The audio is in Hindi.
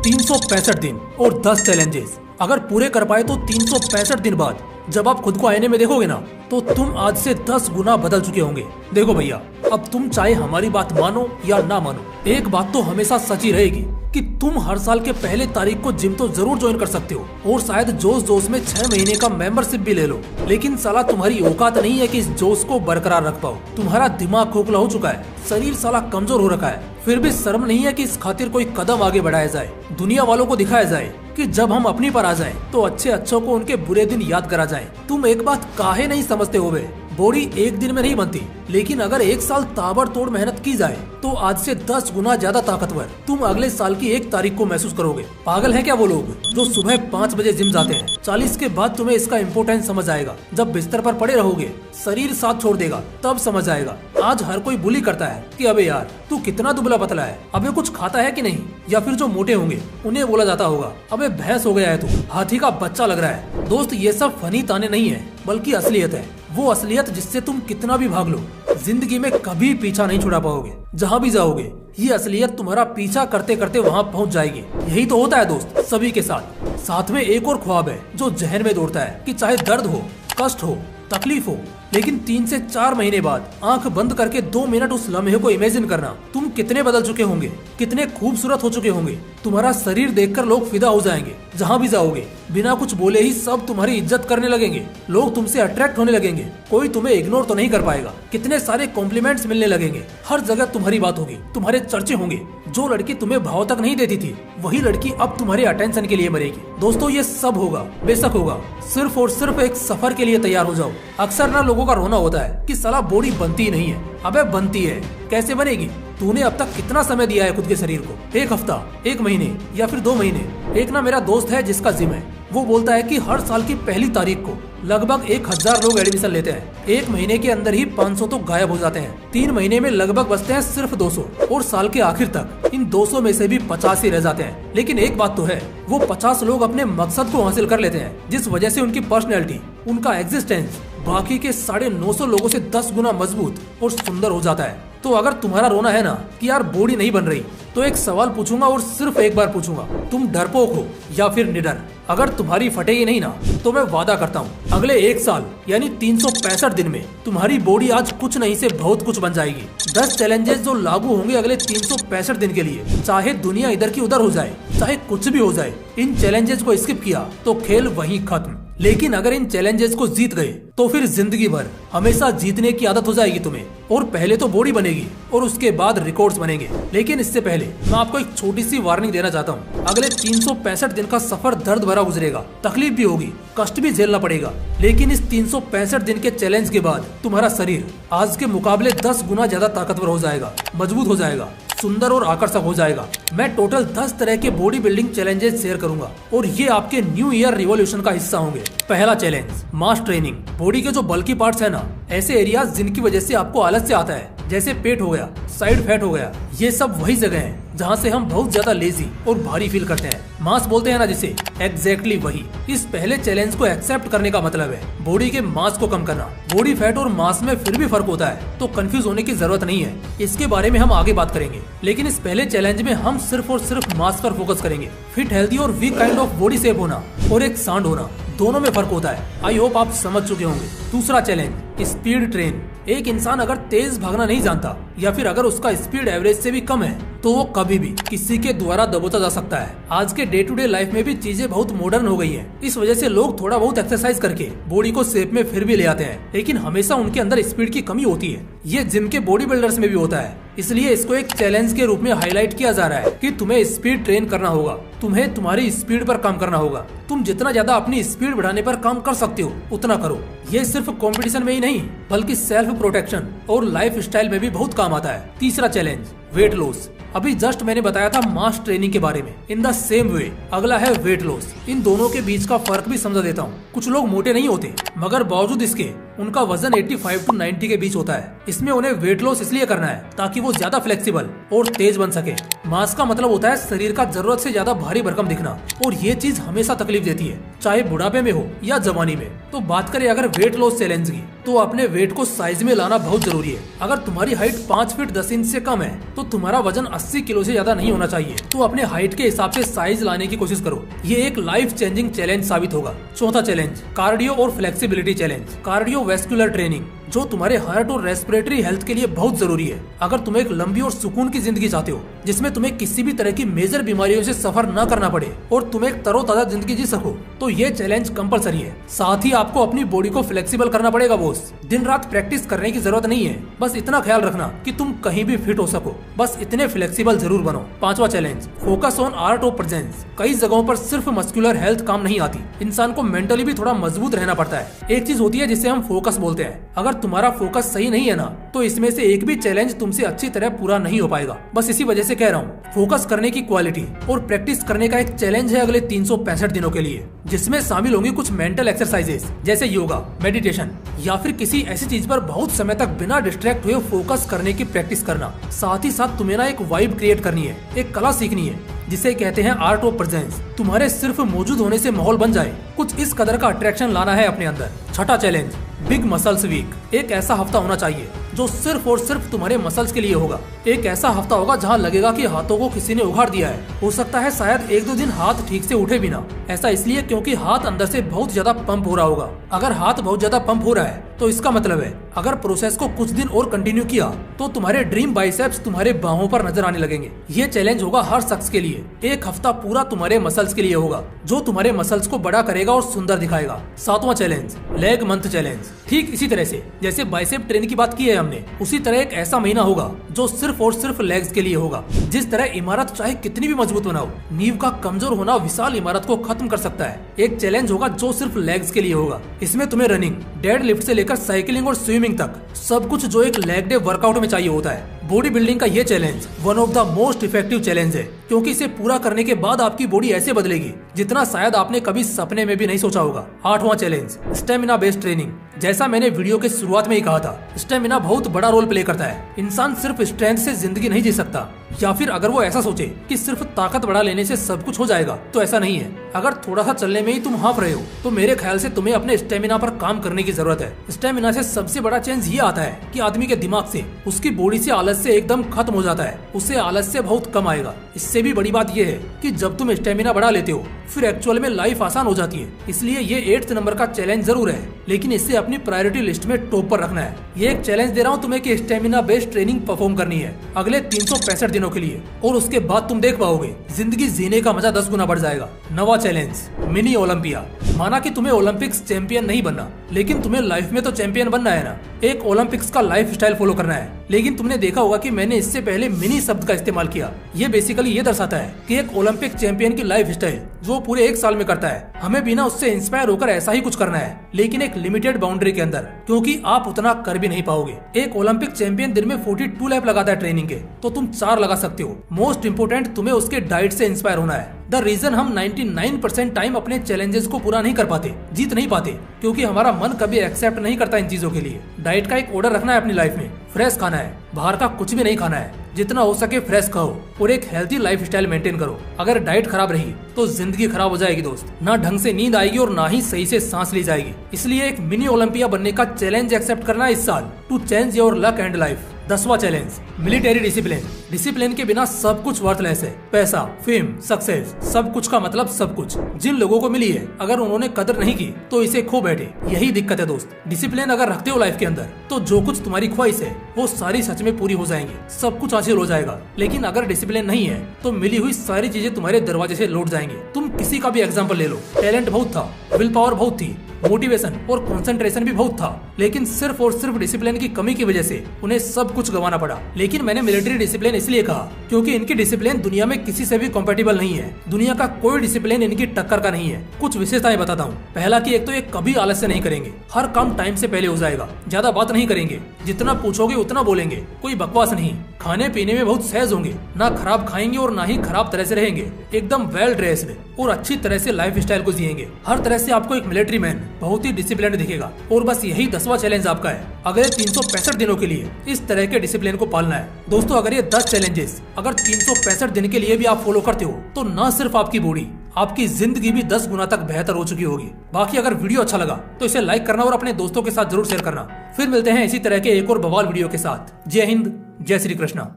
365 दिन और 10 चैलेंजेस अगर पूरे कर पाए तो 365 दिन बाद जब आप खुद को आईने में देखोगे ना तो तुम आज से 10 गुना बदल चुके होंगे। देखो भैया, अब तुम चाहे हमारी बात मानो या ना मानो, एक बात तो हमेशा सच ही रहेगी कि तुम हर साल के पहले तारीख को जिम तो जरूर ज्वाइन कर सकते हो और शायद जोश जोश में 6 महीने का मेंबरशिप भी ले लो, लेकिन साला तुम्हारी औकात नहीं है कि इस जोश को बरकरार रख पाओ। तुम्हारा दिमाग खोखला हो चुका है, शरीर साला कमजोर हो रखा है, फिर भी शर्म नहीं है कि इस खातिर कोई कदम आगे बढ़ाया जाए, दुनिया वालों को दिखाया जाए कि जब हम अपनी पर आ जाएं तो अच्छे अच्छों को उनके बुरे दिन याद करा जाए। तुम एक बात काहे नहीं समझते हो बे? बॉडी एक दिन में नहीं बनती, लेकिन अगर एक साल ताबड़तोड़ मेहनत की जाए तो आज से 10 गुना ज्यादा ताकतवर तुम अगले साल की 1 तारीख को महसूस करोगे। पागल है क्या वो लोग जो सुबह 5 बजे जिम जाते हैं? 40 के बाद तुम्हें इसका इम्पोर्टेंस समझ आएगा। जब बिस्तर पर पड़े रहोगे, शरीर साथ छोड़ देगा, तब समझ आएगा। आज हर कोई बुली करता है कि अबे यार तू कितना दुबला पतला है, अबे कुछ खाता है कि नहीं, या फिर जो मोटे होंगे उन्हें बोला जाता होगा अबे भैंस हो गया है तू, हाथी का बच्चा लग रहा है। दोस्त, ये सब फनी ताने नहीं है बल्कि असलियत है, वो असलियत जिससे तुम कितना भी भाग लो जिंदगी में कभी पीछा नहीं छुड़ा पाओगे। जहाँ भी जाओगे ये असलियत तुम्हारा पीछा करते करते वहाँ पहुँच जाएगी। यही तो होता है दोस्त सभी के साथ। साथ में एक और ख्वाब है जो जहन में दौड़ता है कि चाहे दर्द हो, कष्ट हो, तकलीफ हो, लेकिन 3 से 4 महीने बाद आंख बंद करके 2 मिनट उस लम्हे को इमेजिन करना। तुम कितने बदल चुके होंगे, कितने खूबसूरत हो चुके होंगे। तुम्हारा शरीर देखकर लोग फिदा हो जाएंगे। जहाँ भी जाओगे बिना कुछ बोले ही सब तुम्हारी इज्जत करने लगेंगे, लोग तुमसे अट्रैक्ट होने लगेंगे, कोई तुम्हें इग्नोर तो नहीं कर पाएगा। कितने सारे कॉम्प्लीमेंट्स मिलने लगेंगे, हर जगह तुम्हारी बात होगी, तुम्हारे चर्चे होंगे। जो लड़की तुम्हें भाव तक नहीं देती थी वही लड़की अब तुम्हारे अटेंशन के लिए मरेगी। दोस्तों, ये सब होगा, बेशक होगा, सिर्फ और सिर्फ एक सफर के लिए तैयार हो जाओ। अक्सर ना लोगों का रोना होता है कि साला बॉडी बनती ही नहीं है। अबे बनती है, कैसे बनेगी? तूने अब तक कितना समय दिया है खुद के शरीर को? 1 हफ्ता, 1 महीने या फिर 2 महीने? एक ना मेरा दोस्त है जिसका जिम है, वो बोलता है कि हर साल की पहली तारीख को लगभग 1000 लोग एडमिशन लेते हैं। 1 महीने के अंदर ही 500 तो गायब हो जाते हैं। 3 महीने में लगभग बचते हैं सिर्फ 200 और साल के आखिर तक इन 200 में से भी 50 ही रह जाते हैं। लेकिन एक बात तो है, वो 50 लोग अपने मकसद को हासिल कर लेते हैं, जिस वजह से उनकी पर्सनैलिटी, उनका एग्जिस्टेंस बाकी के 950 लोगों से 10 गुना मजबूत और सुंदर हो जाता है। तो अगर तुम्हारा रोना है ना कि यार बॉडी नहीं बन रही, तो एक सवाल पूछूंगा और सिर्फ एक बार पूछूंगा, तुम डरपोक हो या फिर निडर? अगर तुम्हारी फटेगी नहीं ना तो मैं वादा करता हूँ अगले 1 साल यानी 365 दिन में तुम्हारी बॉडी आज कुछ नहीं से बहुत कुछ बन जाएगी। 10 चैलेंजेस जो लागू होंगे अगले 365 दिन के लिए, चाहे दुनिया इधर की उधर हो जाए, चाहे कुछ भी हो जाए, इन चैलेंजेस को स्किप किया तो खेल वहीं खत्म। लेकिन अगर इन चैलेंजेस को जीत गए तो फिर जिंदगी भर हमेशा जीतने की आदत हो जाएगी तुम्हें, और पहले तो बॉडी बनेगी और उसके बाद रिकॉर्ड्स बनेंगे। लेकिन इससे पहले मैं आपको एक छोटी सी वार्निंग देना चाहता हूँ। अगले 365 दिन का सफर दर्द भरा गुजरेगा, तकलीफ भी होगी, कष्ट भी झेलना पड़ेगा, लेकिन इस 365 दिन के चैलेंज के बाद तुम्हारा शरीर आज के मुकाबले 10 गुना ज्यादा ताकतवर हो जाएगा, मजबूत हो जाएगा, सुंदर और आकर्षक हो जाएगा। मैं टोटल 10 तरह के बॉडी बिल्डिंग चैलेंजेस शेयर करूंगा और ये आपके न्यू ईयर रिवॉल्यूशन का हिस्सा होंगे। पहला चैलेंज, मास ट्रेनिंग। बॉडी के जो बल्की पार्ट्स है ना, ऐसे एरियाज जिनकी वजह से आपको आलस्य आता है, जैसे पेट हो गया, साइड फैट हो गया, ये सब वही जगह है जहाँ से हम बहुत ज्यादा लेजी और भारी फील करते हैं। मास बोलते हैं ना जिसे, एग्जैक्टली वही। इस पहले चैलेंज को एक्सेप्ट करने का मतलब है बॉडी के मास को कम करना। बॉडी फैट और मास में फिर भी फर्क होता है, तो कंफ्यूज होने की जरूरत नहीं है, इसके बारे में हम आगे बात करेंगे। लेकिन इस पहले चैलेंज में हम सिर्फ और सिर्फ मास पर फोकस करेंगे। फिट, हेल्दी और weak kind of body shape होना और एक सांड होना, दोनों में फर्क होता है। आई होप आप समझ चुके होंगे। दूसरा चैलेंज, स्पीड ट्रेन। एक इंसान अगर तेज भागना नहीं जानता या फिर अगर उसका स्पीड एवरेज से भी कम है तो वो कभी भी किसी के द्वारा दबोचा जा सकता है। आज के डे टू डे लाइफ में भी चीजें बहुत मॉडर्न हो गई हैं। इस वजह से लोग थोड़ा बहुत एक्सरसाइज करके बॉडी को शेप में फिर भी ले आते हैं, लेकिन हमेशा उनके अंदर स्पीड की कमी होती है। ये जिम के बॉडी बिल्डर्स में भी होता है, इसलिए इसको एक चैलेंज के रूप में हाईलाइट किया जा रहा है कि तुम्हें स्पीड ट्रेन करना होगा, तुम्हें तुम्हारी स्पीड पर काम करना होगा। तुम जितना ज्यादा अपनी स्पीड बढ़ाने पर काम कर सकते हो उतना करो। ये सिर्फ कंपटीशन में ही नहीं बल्कि सेल्फ प्रोटेक्शन और लाइफ स्टाइल में भी बहुत काम आता है। तीसरा चैलेंज, वेट लॉस। अभी जस्ट मैंने बताया था मास ट्रेनिंग के बारे में, इन द सेम वे अगला है वेट लॉस। इन दोनों के बीच का फर्क भी समझा देता हूँ। कुछ लोग मोटे नहीं होते मगर बावजूद इसके उनका वजन 85 टू 90 के बीच होता है। इसमें उन्हें वेट लॉस इसलिए करना है ताकि वो ज्यादा फ्लेक्सिबल और तेज बन सके। मास का मतलब होता है शरीर का जरूरत से ज्यादा भारी भरकम दिखना, और ये चीज हमेशा तकलीफ देती है, चाहे बुढ़ापे में हो या जवानी में। तो बात करें अगर वेट लॉस चैलेंज की, तो अपने वेट को साइज में लाना बहुत जरूरी है। अगर तुम्हारी हाइट 5 फीट 10 इंच से कम है तो तुम्हारा वजन 80 किलो से ज्यादा नहीं होना चाहिए। तो अपने हाइट के हिसाब से साइज लाने की कोशिश करो। ये एक लाइफ चेंजिंग चैलेंज साबित होगा। चौथा चैलेंज, कार्डियो और फ्लेक्सिबिलिटी चैलेंज। कार्डियोवैस्कुलर ट्रेनिंग जो तुम्हारे हार्ट और रेस्पिरेटरी हेल्थ के लिए बहुत जरूरी है। अगर तुम एक लंबी और सुकून की जिंदगी चाहते हो जिसमें तुम्हें किसी भी तरह की मेजर बीमारियों से सफर न करना पड़े और तुम एक तरोताजा जिंदगी जी सको, तो ये चैलेंज कंपलसरी है। साथ ही आपको अपनी बॉडी को फ्लेक्सिबल करना पड़ेगा बॉस। दिन रात प्रैक्टिस करने की जरूरत नहीं है, बस इतना ख्याल रखना कि तुम कहीं भी फिट हो सको। बस इतने फ्लेक्सिबल जरूर बनो। पांचवा challenge, focus on art of presence. कई जगहों पर सिर्फ मस्कुलर हेल्थ काम नहीं आती, इंसान को मेंटली भी थोड़ा मजबूत रहना पड़ता है। एक चीज होती है जिसे हम फोकस बोलते हैं। अगर तुम्हारा फोकस सही नहीं है ना, तो इसमें से एक भी चैलेंज तुमसे अच्छी तरह पूरा नहीं हो पाएगा। बस इसी वजह से कह रहा हूँ, फोकस करने की क्वालिटी और प्रैक्टिस करने का एक चैलेंज है अगले 365 दिनों के लिए, जिसमें शामिल होंगी कुछ मेंटल एक्सरसाइजेस जैसे योगा, मेडिटेशन या फिर किसी ऐसी चीज पर बहुत समय तक बिना डिस्ट्रैक्ट हुए फोकस करने की प्रैक्टिस करना। साथ ही साथ तुम्हें ना एक वाइब क्रिएट करनी है, एक कला सीखनी है जिसे कहते हैं आर्ट ऑफ प्रेजेंस। तुम्हारे सिर्फ मौजूद होने से माहौल बन जाए, कुछ इस कदर का अट्रैक्शन लाना है अपने अंदर। छठा चैलेंज, बिग मसल्स वीक। एक ऐसा हफ्ता होना चाहिए जो सिर्फ और सिर्फ तुम्हारे मसल्स के लिए होगा। एक ऐसा हफ्ता होगा जहां लगेगा कि हाथों को किसी ने उखाड़ दिया है। हो सकता है शायद 1-2 दिन हाथ ठीक से उठे भी ना। ऐसा इसलिए क्योंकि हाथ अंदर से बहुत ज्यादा पंप हो रहा होगा। अगर हाथ बहुत ज्यादा पंप हो रहा है तो इसका मतलब है अगर प्रोसेस को कुछ दिन और कंटिन्यू किया तो तुम्हारे ड्रीम बाइसेप्स तुम्हारे बाहों पर नजर आने लगेंगे। ये चैलेंज होगा हर शख्स के लिए। एक हफ्ता पूरा तुम्हारे मसल्स के लिए होगा जो तुम्हारे मसल्स को बड़ा करेगा और सुंदर दिखाएगा। सातवां चैलेंज, लेग मंथ चैलेंज। ठीक इसी तरह से जैसे बाइसेप ट्रेन की बात की है हमने, उसी तरह एक ऐसा महीना होगा जो सिर्फ और सिर्फ लेग्स के लिए होगा। जिस तरह इमारत चाहे कितनी भी मजबूत बनाओ, नींव का कमजोर होना विशाल इमारत को खत्म कर सकता है। एक चैलेंज होगा जो सिर्फ लेग्स के लिए होगा। इसमें तुम्हें रनिंग, डेड लिफ्ट से लेकर साइकिलिंग और स्विमिंग तक सब कुछ जो एक लेग डे वर्कआउट में चाहिए होता है। बॉडी बिल्डिंग का ये challenge one of the most effective challenge है, क्योंकि इसे पूरा करने के बाद आपकी बॉडी ऐसे बदलेगी जितना शायद आपने कभी सपने में भी नहीं सोचा होगा। आठवां चैलेंज, स्टेमिना बेस्ड ट्रेनिंग। जैसा मैंने वीडियो के शुरुआत में ही कहा था, स्टेमिना बहुत बड़ा रोल प्ले करता है। इंसान सिर्फ स्ट्रेंथ से जिंदगी नहीं जी सकता, या फिर अगर वो ऐसा सोचे कि सिर्फ ताकत बढ़ा लेने से सब कुछ हो जाएगा, तो ऐसा नहीं है। अगर थोड़ा सा चलने में ही तुम हाफ रहे हो तो मेरे ख्याल से तुम्हें अपने स्टेमिना पर काम करने की जरूरत है। स्टेमिना से सबसे बड़ा चेंज ये आता है कि आदमी के दिमाग से, उसकी बॉडी से आलस्य एकदम खत्म हो जाता है। उससे आलस्य बहुत कम आएगा। इससे भी बड़ी बात यह है कि जब तुम स्टेमिना बढ़ा लेते हो फिर एक्चुअल में लाइफ आसान हो जाती है। इसलिए ये 8th नंबर का चैलेंज जरूर है, लेकिन इसे अपनी प्रायोरिटी लिस्ट में टॉप पर रखना है। ये एक चैलेंज दे रहा हूँ तुम्हें कि स्टेमिना बेस्ड ट्रेनिंग परफॉर्म करनी है अगले 365 दिनों के लिए, और उसके बाद तुम देख पाओगे जिंदगी जीने का मजा 10 गुना बढ़ जाएगा। नवा चैलेंज, मिनी ओलंपिया। माना कि तुम्हें ओलंपिक्स चैंपियन नहीं बनना, लेकिन तुम्हें लाइफ में तो चैंपियन बनना है ना। एक ओलंपिक्स का लाइफ स्टाइल फॉलो करना है। लेकिन तुमने देखा होगा कि मैंने इससे पहले मिनी शब्द का इस्तेमाल किया। ये बेसिकली ये दर्शाता है कि एक ओलंपिक चैंपियन की लाइफ स्टाइल जो पूरे 1 साल में करता है, हमें बिना उससे इंस्पायर होकर ऐसा ही कुछ करना है, लेकिन एक लिमिटेड बाउंड्री के अंदर, क्योंकि आप उतना कर भी नहीं पाओगे। एक ओलंपिक चैंपियन दिन में 42 लैप लगाता है ट्रेनिंग के, तो तुम 4 लगा सकते हो। मोस्ट इंपोर्टेंट, तुम्हें उसके डाइट से इंस्पायर होना है। द रीजन हम 99% टाइम अपने चैलेंजेस को पूरा नहीं कर पाते, जीत नहीं पाते, क्योंकि हमारा मन कभी एक्सेप्ट नहीं करता इन चीजों के लिए। डाइट का एक ऑर्डर रखना है अपनी लाइफ में। फ्रेश खाना है, बाहर का कुछ भी नहीं खाना है। जितना हो सके फ्रेश खाओ और एक हेल्थी लाइफ स्टाइल मेंटेन करो। अगर डाइट खराब रही तो जिंदगी खराब हो जाएगी दोस्त। ना ढंग से नींद आएगी और ना ही सही से सांस ली जाएगी। इसलिए एक मिनी ओलंपिया बनने का चैलेंज एक्सेप्ट करना है इस साल, to change your luck and life. 10वां चैलेंज, मिलिट्री डिसिप्लिन। डिसिप्लिन के बिना सब कुछ वर्थलेस है। पैसा, फेम, सक्सेस, सब कुछ का मतलब सब कुछ जिन लोगों को मिली है, अगर उन्होंने कदर नहीं की तो इसे खो बैठे। यही दिक्कत है दोस्त। डिसिप्लिन अगर रखते हो लाइफ के अंदर तो जो कुछ तुम्हारी ख्वाहिश है वो सारी सच में पूरी हो जाएंगी, सब कुछ हासिल हो जाएगा। लेकिन अगर डिसिप्लिन नहीं है तो मिली हुई सारी चीजें तुम्हारे दरवाजे से लौट जाएंगी। तुम किसी का भी एग्जाम्पल ले लो, टैलेंट बहुत था, विल पावर बहुत थी, मोटिवेशन और कंसंट्रेशन भी बहुत था, लेकिन सिर्फ और सिर्फ डिसिप्लिन की कमी की वजह से उन्हें सब कुछ गंवाना पड़ा। लेकिन मैंने मिलिट्री डिसिप्लिन इसलिए कहा क्योंकि इनकी डिसिप्लिन दुनिया में किसी से भी कंपैटिबल नहीं है। दुनिया का कोई डिसिप्लिन इनकी टक्कर का नहीं है। कुछ विशेषताएं बताता हूँ। पहला कि एक तो ये कभी आलस्य नहीं करेंगे, हर काम टाइम से पहले हो जाएगा, ज्यादा बात नहीं करेंगे, जितना पूछोगे उतना बोलेंगे, कोई बकवास नहीं। खाने पीने में बहुत सहज होंगे, ना खराब खाएंगे और ना ही खराब तरह से रहेंगे, एकदम वेल ड्रेस्ड और अच्छी तरह से लाइफ स्टाइल को जिएंगे। हर तरह से आपको एक मिलिट्री मैन बहुत ही डिसिप्लिन दिखेगा। और बस यही 10 10वां चैलेंज आपका है। अगले 365 दिनों के लिए इस तरह के डिसिप्लिन को पालना है। दोस्तों अगर ये 10 चैलेंजेस अगर 365 दिन के लिए भी आप फॉलो करते हो तो न सिर्फ आपकी बॉडी, आपकी जिंदगी भी 10 गुना तक बेहतर हो चुकी होगी। बाकी अगर वीडियो अच्छा लगा तो इसे लाइक करना और अपने दोस्तों के साथ जरूर शेयर करना। फिर मिलते हैं इसी तरह के एक और बवाल वीडियो के साथ। जय हिंद, जय श्री कृष्णा।